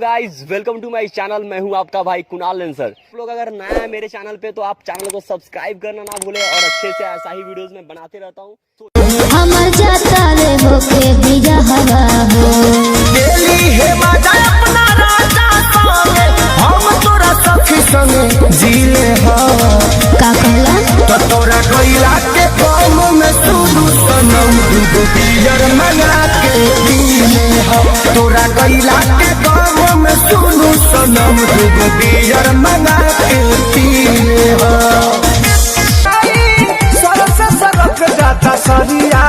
Guys welcome two माय channel. मैं हूं आपका भाई कुणाल लेंसर। आप लोग अगर नया है मेरे चैनल पे तो आप चैनल को सब्सक्राइब करना ना भूले और अच्छे से ऐसा ही वीडियोस में बनाते रहता हूं। हमर जाता रे होके बिया हवा हो डेली हे मजा अपना राजा संगे हम तोरा सखी संगे जीले हवा का कहला तो तोरा कोइला के काम में सुदू सनम दूगो बियर मंगा के पीले हवा तोरा कोइला के काम में सुदू सनम दूगो बियर मंगा के पीले हवा सरस सरक जाता सरिया